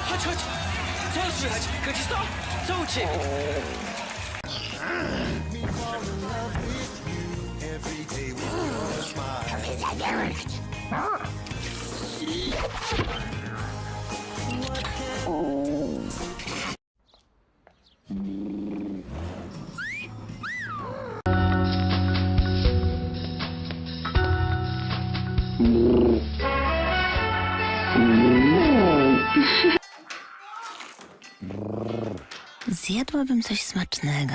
Chodź, chodź! Co słychać? Kręcisz to? Co u ciebie? Zjadłabym coś smacznego.